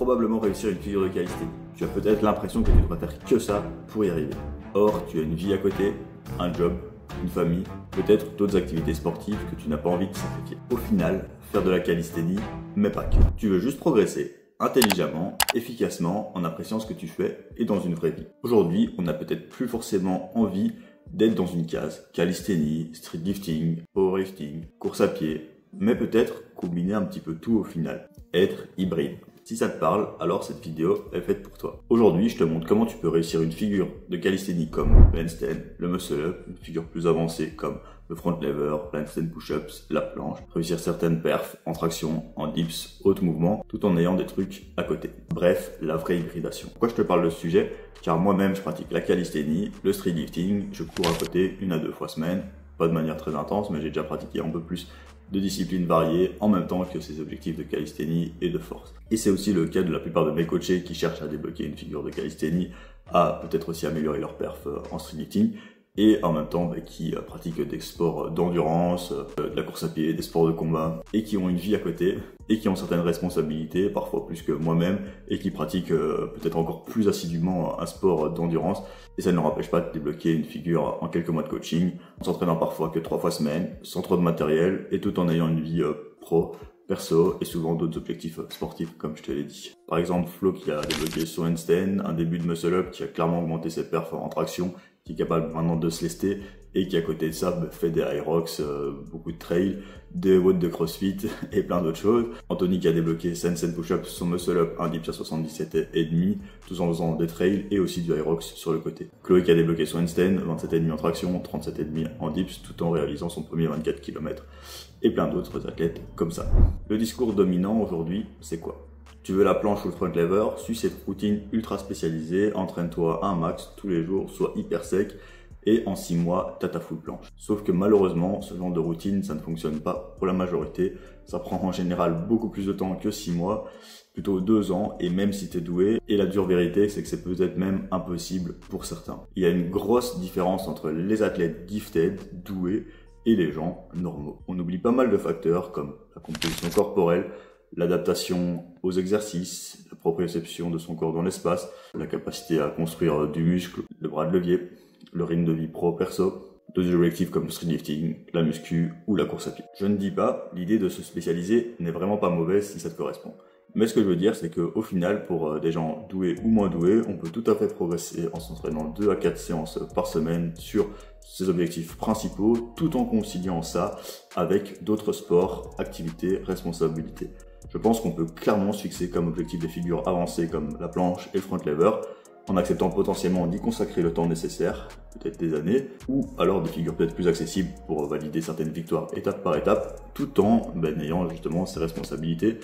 probablement réussir une figure de calisthénie. Tu as peut-être l'impression que tu dois faire que ça pour y arriver. Or, tu as une vie à côté, un job, une famille, peut-être d'autres activités sportives que tu n'as pas envie de sacrifier. Au final, faire de la calisthénie, mais pas que. Tu veux juste progresser intelligemment, efficacement, en appréciant ce que tu fais et dans une vraie vie. Aujourd'hui, on n'a peut-être plus forcément envie d'être dans une case calisthénie, streetlifting, powerlifting, course à pied, mais peut-être combiner un petit peu tout au final. Être hybride. Si ça te parle, alors cette vidéo est faite pour toi. Aujourd'hui, je te montre comment tu peux réussir une figure de calisthénie comme le handstand, le muscle-up, une figure plus avancée comme le front lever, l'handstand push-ups, la planche, réussir certaines perfs en traction, en dips, autres mouvements, tout en ayant des trucs à côté. Bref, la vraie hybridation. Pourquoi je te parle de ce sujet? Car moi-même, je pratique la calisthénie, le streetlifting, je cours à côté 1 à 2 fois semaine, pas de manière très intense, mais j'ai déjà pratiqué un peu plus de disciplines variées en même temps que ces objectifs de calisthénie et de force. Et c'est aussi le cas de la plupart de mes coachés qui cherchent à débloquer une figure de calisthénie, à peut-être aussi améliorer leur perf en streetlifting, et en même temps qui pratiquent des sports d'endurance, de la course à pied, des sports de combat, et qui ont une vie à côté, et qui ont certaines responsabilités, parfois plus que moi-même, et qui pratiquent peut-être encore plus assidûment un sport d'endurance, et ça ne leur empêche pas de débloquer une figure en quelques mois de coaching, en s'entraînant parfois que 3 fois semaine, sans trop de matériel, et tout en ayant une vie pro, perso, et souvent d'autres objectifs sportifs, comme je te l'ai dit. Par exemple, Flo qui a débloqué son handstand, un début de muscle-up qui a clairement augmenté ses perfs en traction, qui est capable maintenant de se lester et qui à côté de ça fait des Hyrox, beaucoup de trail, des watts de crossfit et plein d'autres choses. Anthony qui a débloqué son handstand push-up, son muscle-up, un dips à 77,5, tout en faisant des trails et aussi du Hyrox sur le côté. Chloé qui a débloqué son handstand, 27,5 en traction, 37,5 en dips, tout en réalisant son premier 24 km. Et plein d'autres athlètes comme ça. Le discours dominant aujourd'hui, c'est quoi? Tu veux la planche ou le front lever, suis cette routine ultra spécialisée, entraîne-toi un max tous les jours, sois hyper sec et en 6 mois, t'as ta full planche. Sauf que malheureusement, ce genre de routine, ça ne fonctionne pas pour la majorité. Ça prend en général beaucoup plus de temps que 6 mois, plutôt 2 ans, et même si t'es doué. Et la dure vérité, c'est que c'est peut-être même impossible pour certains. Il y a une grosse différence entre les athlètes gifted, doués, et les gens normaux. On oublie pas mal de facteurs comme la composition corporelle, l'adaptation aux exercices, la proprioception de son corps dans l'espace, la capacité à construire du muscle, le bras de levier, le rythme de vie pro-perso, d'autres objectifs comme le streetlifting, la muscu ou la course à pied. Je ne dis pas, l'idée de se spécialiser n'est vraiment pas mauvaise si ça te correspond. Mais ce que je veux dire, c'est qu'au final, pour des gens doués ou moins doués, on peut tout à fait progresser en s'entraînant 2 à 4 séances par semaine sur ses objectifs principaux, tout en conciliant ça avec d'autres sports, activités, responsabilités. Je pense qu'on peut clairement se fixer comme objectif des figures avancées comme la planche et le front lever, en acceptant potentiellement d'y consacrer le temps nécessaire, peut-être des années, ou alors des figures peut-être plus accessibles pour valider certaines victoires étape par étape, tout en ayant justement ses responsabilités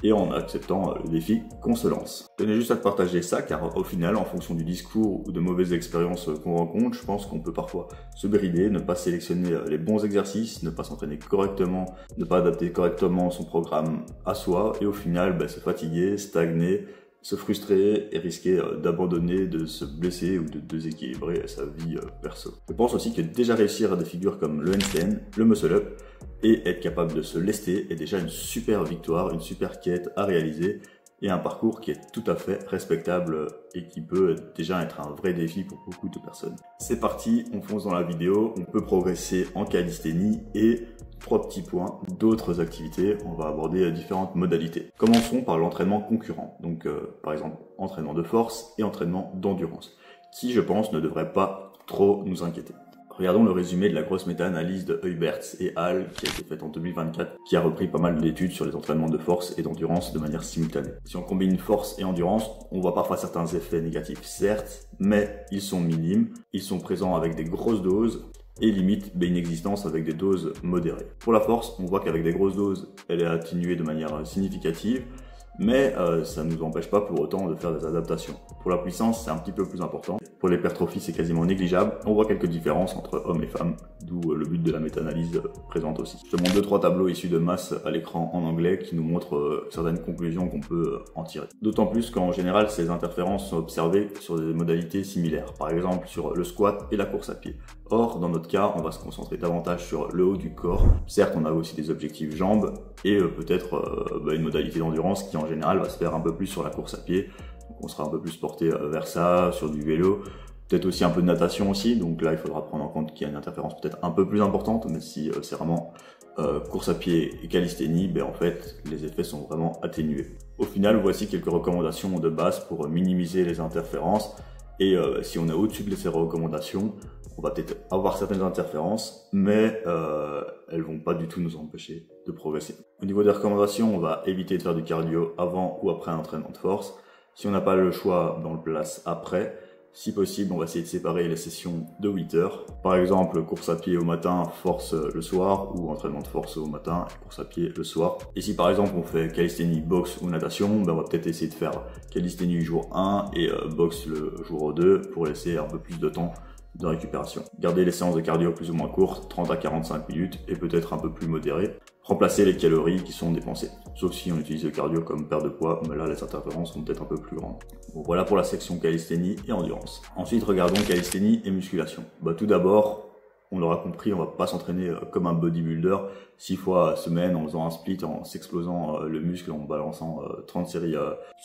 et en acceptant le défi qu'on se lance. Je tenais juste à te partager ça, car au final, en fonction du discours ou de mauvaises expériences qu'on rencontre, je pense qu'on peut parfois se brider, ne pas sélectionner les bons exercices, ne pas s'entraîner correctement, ne pas adapter correctement son programme à soi, et au final, se fatiguer, stagner, se frustrer et risquer d'abandonner, de se blesser ou de déséquilibrer sa vie perso. Je pense aussi que déjà réussir à des figures comme le handstand, le muscle-up et être capable de se lester est déjà une super victoire, une super quête à réaliser et un parcours qui est tout à fait respectable et qui peut déjà être un vrai défi pour beaucoup de personnes. C'est parti, on fonce dans la vidéo, on peut progresser en calisthénie et 3 petits points d'autres activités. On va aborder différentes modalités. Commençons par l'entraînement concurrent. Donc par exemple entraînement de force et entraînement d'endurance, qui je pense ne devrait pas trop nous inquiéter. Regardons le résumé de la grosse méta-analyse de Heuberts et Hall qui a été faite en 2024, qui a repris pas mal d'études sur les entraînements de force et d'endurance de manière simultanée. Si on combine force et endurance, on voit parfois certains effets négatifs, certes, mais ils sont minimes, ils sont présents avec des grosses doses et limite inexistence avec des doses modérées. Pour la force, on voit qu'avec des grosses doses, elle est atténuée de manière significative, mais ça ne nous empêche pas pour autant de faire des adaptations. Pour la puissance, c'est un petit peu plus important. Pour l'hypertrophie, c'est quasiment négligeable. On voit quelques différences entre hommes et femmes, d'où le but de la méta-analyse présente aussi. Je te montre 2-3 tableaux issus de masse à l'écran en anglais qui nous montrent certaines conclusions qu'on peut en tirer. D'autant plus qu'en général, ces interférences sont observées sur des modalités similaires, par exemple sur le squat et la course à pied. Or, dans notre cas, on va se concentrer davantage sur le haut du corps. Certes, on a aussi des objectifs jambes et peut-être une modalité d'endurance qui en général va se faire un peu plus sur la course à pied. Donc on sera un peu plus porté vers ça, sur du vélo, peut-être aussi un peu de natation aussi. Donc là, il faudra prendre en compte qu'il y a une interférence peut-être un peu plus importante, mais si c'est vraiment course à pied et calisthénie, ben en fait, les effets sont vraiment atténués. Au final, voici quelques recommandations de base pour minimiser les interférences. Et si on est au-dessus de ces recommandations, on va peut-être avoir certaines interférences, mais elles vont pas du tout nous empêcher de progresser. Au niveau des recommandations, on va éviter de faire du cardio avant ou après un entraînement de force. Si on n'a pas le choix, on le place après. Si possible, on va essayer de séparer les sessions de 8 heures. Par exemple, course à pied au matin, force le soir, ou entraînement de force au matin, course à pied le soir. Et si par exemple on fait calisthénie, boxe ou natation, on va peut-être essayer de faire calisthénie jour 1 et boxe le jour 2 pour laisser un peu plus de temps de récupération. Garder les séances de cardio plus ou moins courtes, 30 à 45 minutes, et peut-être un peu plus modérées. Remplacer les calories qui sont dépensées. Sauf si on utilise le cardio comme perte de poids, mais là les interférences sont peut-être un peu plus grandes. Bon, voilà pour la section calisthénie et endurance. Ensuite, regardons calisthénie et musculation. Tout d'abord, on l'aura compris, on va pas s'entraîner comme un bodybuilder 6 fois semaine en faisant un split, en s'explosant le muscle, en balançant 30 séries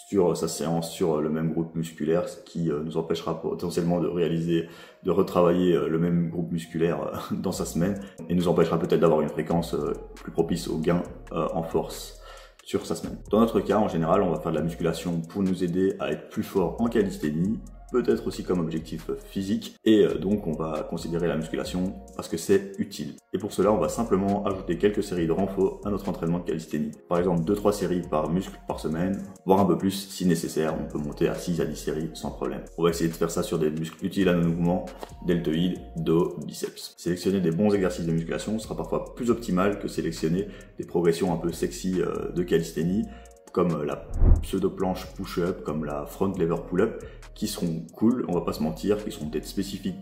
sur sa séance sur le même groupe musculaire, ce qui nous empêchera potentiellement de retravailler le même groupe musculaire dans sa semaine et nous empêchera peut-être d'avoir une fréquence plus propice au gain en force sur sa semaine. Dans notre cas, en général, on va faire de la musculation pour nous aider à être plus fort en calisthénie, peut-être aussi comme objectif physique, et donc on va considérer la musculation parce que c'est utile. Et pour cela, on va simplement ajouter quelques séries de renfort à notre entraînement de calisthénie. Par exemple, 2-3 séries par muscle par semaine, voire un peu plus si nécessaire, on peut monter à 6 à 10 séries sans problème. On va essayer de faire ça sur des muscles utiles à nos mouvements, deltoïdes, dos, biceps. Sélectionner des bons exercices de musculation sera parfois plus optimal que sélectionner des progressions un peu sexy de calisthénie, comme la pseudo-planche push-up, comme la front lever pull-up, qui seront cool, on va pas se mentir, qui seront peut-être spécifiques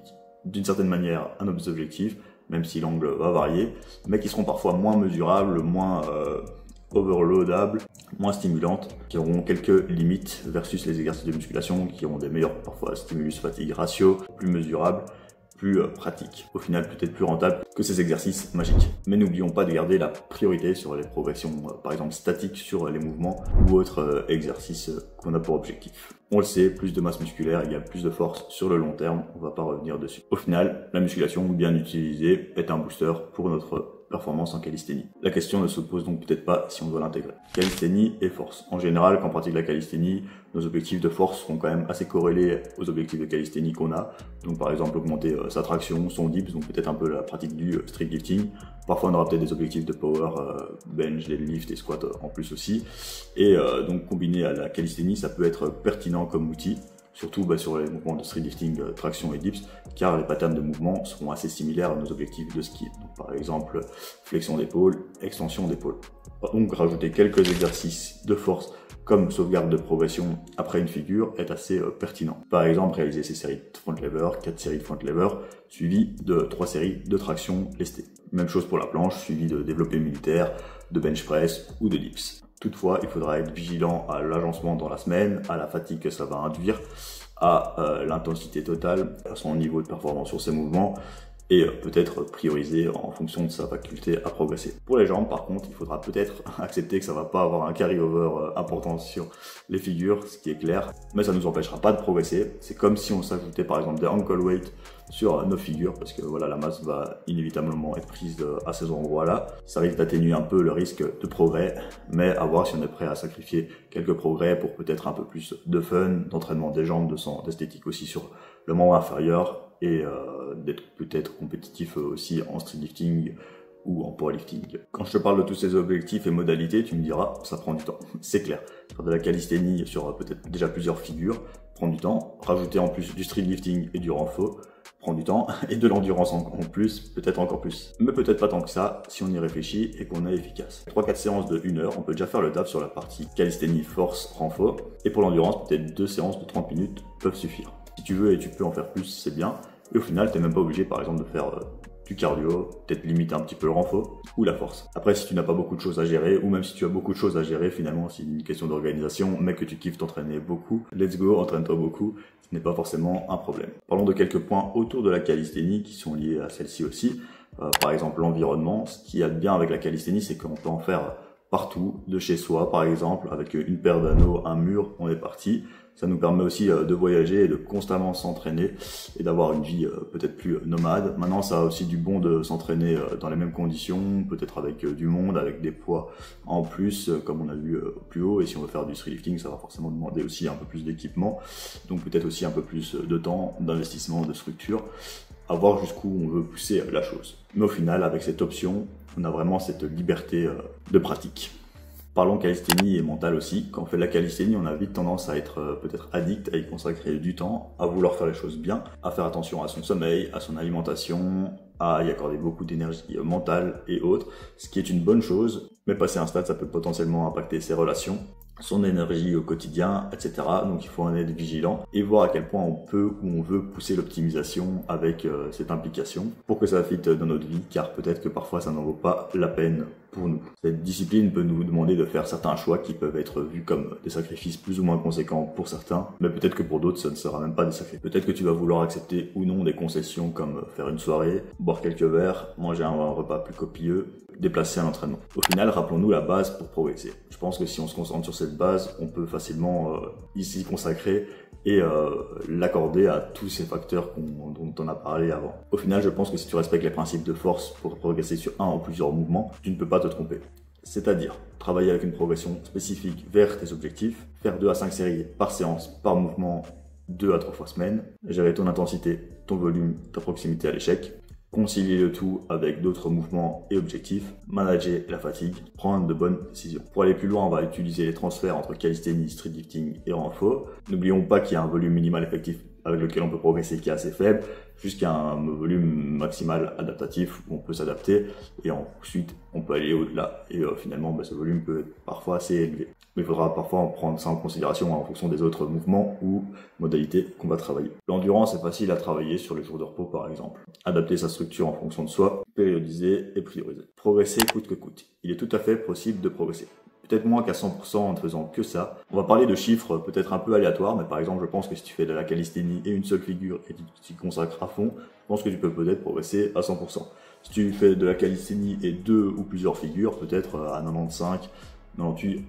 d'une certaine manière à nos objectifs, même si l'angle va varier, mais qui seront parfois moins mesurables, moins overloadables, moins stimulantes, qui auront quelques limites versus les exercices de musculation qui ont des meilleurs parfois stimulus-fatigue ratio, plus mesurables, plus pratique, au final peut-être plus rentable que ces exercices magiques. Mais n'oublions pas de garder la priorité sur les progressions, par exemple statiques sur les mouvements ou autres exercices qu'on a pour objectif. On le sait, plus de masse musculaire égale plus de force sur le long terme, on va pas revenir dessus. Au final, la musculation bien utilisée est un booster pour notre performance en calisthénie. La question ne se pose donc peut-être pas si on doit l'intégrer. Calisthénie et force. En général, quand on pratique la calisthénie, nos objectifs de force seront quand même assez corrélés aux objectifs de calisthénie qu'on a. Donc par exemple, augmenter sa traction, son dips, donc peut-être un peu la pratique du street lifting. Parfois, on aura peut-être des objectifs de power, bench, deadlift et squat en plus aussi. Et donc combiné à la calisthénie, ça peut être pertinent comme outil. Surtout sur les mouvements de street lifting, traction et dips, car les patterns de mouvement seront assez similaires à nos objectifs de ski. Donc, par exemple, flexion d'épaule, extension d'épaule. Donc rajouter quelques exercices de force comme sauvegarde de progression après une figure est assez pertinent. Par exemple, réaliser ces séries de front lever, 4 séries de front lever, suivies de 3 séries de traction lestée. Même chose pour la planche, suivie de développé militaire, de bench press ou de dips. Toutefois, il faudra être vigilant à l'agencement dans la semaine, à la fatigue que ça va induire, à l'intensité totale, à son niveau de performance sur ses mouvements, et peut-être prioriser en fonction de sa faculté à progresser. Pour les jambes, par contre, il faudra peut-être accepter que ça va pas avoir un carry-over important sur les figures, ce qui est clair, mais ça ne nous empêchera pas de progresser. C'est comme si on s'ajoutait par exemple des ankle weight sur nos figures, parce que voilà, la masse va inévitablement être prise à ces endroits-là. Ça risque d'atténuer un peu le risque de progrès, mais à voir si on est prêt à sacrifier quelques progrès pour peut-être un peu plus de fun, d'entraînement des jambes, d'esthétique aussi sur le membre inférieur, et d'être peut-être compétitif aussi en street lifting ou en powerlifting. Quand je te parle de tous ces objectifs et modalités, tu me diras, ça prend du temps, c'est clair. Faire de la calisthénie sur peut-être déjà plusieurs figures prend du temps. Rajouter en plus du street lifting et du renfort prend du temps, et de l'endurance en plus, peut-être encore plus. Mais peut-être pas tant que ça, si on y réfléchit et qu'on est efficace. 3-4 séances de 1 heure, on peut déjà faire le taf sur la partie calisthénie, force, renfort. Et pour l'endurance, peut-être 2 séances de 30 minutes peuvent suffire. Si tu veux et tu peux en faire plus, c'est bien. Et au final, tu n'es même pas obligé, par exemple, de faire du cardio, peut-être limiter un petit peu le renfort ou la force. Après, si tu n'as pas beaucoup de choses à gérer, ou même si tu as beaucoup de choses à gérer, finalement, c'est une question d'organisation, mais que tu kiffes t'entraîner beaucoup, let's go, entraîne-toi beaucoup, ce n'est pas forcément un problème. Parlons de quelques points autour de la calisthénie qui sont liés à celle-ci aussi. Par exemple, l'environnement. Ce qui est bien avec la calisthénie, c'est qu'on peut en faire partout, de chez soi par exemple, avec une paire d'anneaux, un mur, on est parti. Ça nous permet aussi de voyager et de constamment s'entraîner et d'avoir une vie peut-être plus nomade. Maintenant, ça a aussi du bon de s'entraîner dans les mêmes conditions, peut-être avec du monde, avec des poids en plus, comme on a vu plus haut. Et si on veut faire du streetlifting, ça va forcément demander aussi un peu plus d'équipement, donc peut-être aussi un peu plus de temps, d'investissement, de structure, à voir jusqu'où on veut pousser la chose. Mais au final, avec cette option, on a vraiment cette liberté de pratique. Parlons calisthénie et mental aussi. Quand on fait de la calisthénie, on a vite tendance à être peut-être addict, à y consacrer du temps, à vouloir faire les choses bien, à faire attention à son sommeil, à son alimentation, à y accorder beaucoup d'énergie mentale et autres, ce qui est une bonne chose, mais passer un stade, ça peut potentiellement impacter ses relations, son énergie au quotidien, etc. Donc il faut en être vigilant et voir à quel point on peut ou on veut pousser l'optimisation avec cette implication pour que ça fitte dans notre vie, car peut-être que parfois ça n'en vaut pas la peine pour nous. Cette discipline peut nous demander de faire certains choix qui peuvent être vus comme des sacrifices plus ou moins conséquents pour certains, mais peut-être que pour d'autres ça ne sera même pas des sacrifices. Peut-être que tu vas vouloir accepter ou non des concessions comme faire une soirée, boire quelques verres, manger un repas plus copieux, déplacer un entraînement. Au final, rappelons-nous la base pour progresser. Je pense que si on se concentre sur cette base, on peut facilement s'y consacrer et l'accorder à tous ces facteurs dont on a parlé avant. Au final, je pense que si tu respectes les principes de force pour progresser sur un ou plusieurs mouvements, tu ne peux pas te tromper. C'est-à-dire travailler avec une progression spécifique vers tes objectifs, faire 2 à 5 séries par séance, par mouvement, 2 à 3 fois semaine, gérer ton intensité, ton volume, ta proximité à l'échec, concilier le tout avec d'autres mouvements et objectifs, manager la fatigue, prendre de bonnes décisions. Pour aller plus loin, on va utiliser les transferts entre calisthénie, streetlifting et renfort. N'oublions pas qu'il y a un volume minimal effectif avec lequel on peut progresser qui est assez faible, jusqu'à un volume maximal adaptatif où on peut s'adapter et ensuite on peut aller au-delà et finalement ce volume peut être parfois assez élevé. Mais il faudra parfois en prendre ça en considération en fonction des autres mouvements ou modalités qu'on va travailler. L'endurance est facile à travailler sur les jours de repos par exemple. Adapter sa structure en fonction de soi, périodiser et prioriser. Progresser coûte que coûte. Il est tout à fait possible de progresser. Peut-être moins qu'à 100% en ne faisant que ça. On va parler de chiffres peut-être un peu aléatoires, mais par exemple, je pense que si tu fais de la calisthénie et une seule figure et que tu t'y consacres à fond, je pense que tu peux peut-être progresser à 100%. Si tu fais de la calisthénie et 2 ou plusieurs figures, peut-être à 95, 98%.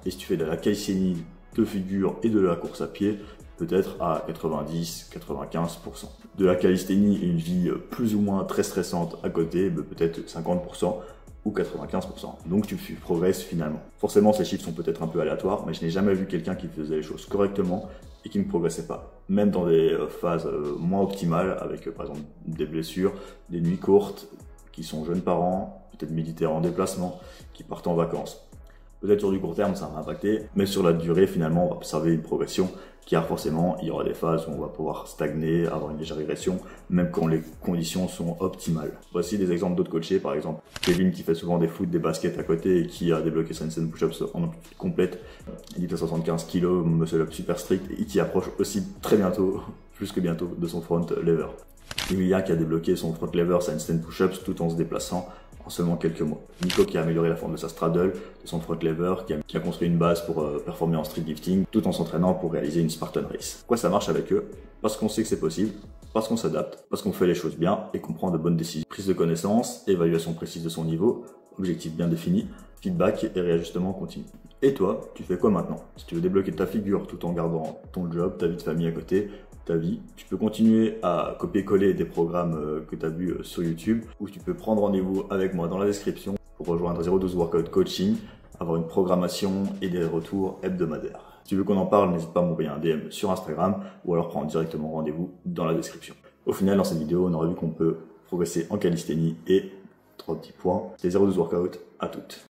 Et si tu fais de la calisthénie, 2 figures et de la course à pied, peut-être à 90, 95%. De la calisthénie et une vie plus ou moins très stressante à côté, peut-être 50%. Ou 95%. Donc tu progresses finalement. Forcément, ces chiffres sont peut-être un peu aléatoires, mais je n'ai jamais vu quelqu'un qui faisait les choses correctement et qui ne progressait pas. Même dans des phases moins optimales, avec par exemple des blessures, des nuits courtes, qui sont jeunes parents, peut-être militaires en déplacement, qui partent en vacances. Peut-être sur du court terme, ça va impacter, mais sur la durée, finalement, on va observer une progression, car forcément, il y aura des phases où on va pouvoir stagner, avoir une légère régression, même quand les conditions sont optimales. Voici des exemples d'autres coachés, par exemple Kevin qui fait souvent des foot, des baskets à côté et qui a débloqué sa handstand push-ups en amplitude complète. Il est à 75 kg, muscle-up super strict et qui approche aussi très bientôt, plus que bientôt, de son front lever. Emilia qui a débloqué son front lever, sa handstand push-ups tout en se déplaçant en seulement quelques mois. Nico qui a amélioré la forme de sa straddle, de son front lever, qui a construit une base pour performer en streetlifting, tout en s'entraînant pour réaliser une Spartan Race. Pourquoi ça marche avec eux? Parce qu'on sait que c'est possible, parce qu'on s'adapte, parce qu'on fait les choses bien et qu'on prend de bonnes décisions. Prise de connaissance, évaluation précise de son niveau, objectif bien défini, feedback et réajustement continu. Et toi, tu fais quoi maintenant? Si tu veux débloquer ta figure tout en gardant ton job, ta vie de famille à côté, ta vie, tu peux continuer à copier-coller des programmes que tu as vus sur YouTube ou tu peux prendre rendez-vous avec moi dans la description pour rejoindre 012 Workout Coaching, avoir une programmation et des retours hebdomadaires. Si tu veux qu'on en parle, n'hésite pas à m'envoyer un DM sur Instagram ou alors prendre directement rendez-vous dans la description. Au final, dans cette vidéo, on aura vu qu'on peut progresser en calisthénie et 3 petits points. C'était 012 Workout, à toutes.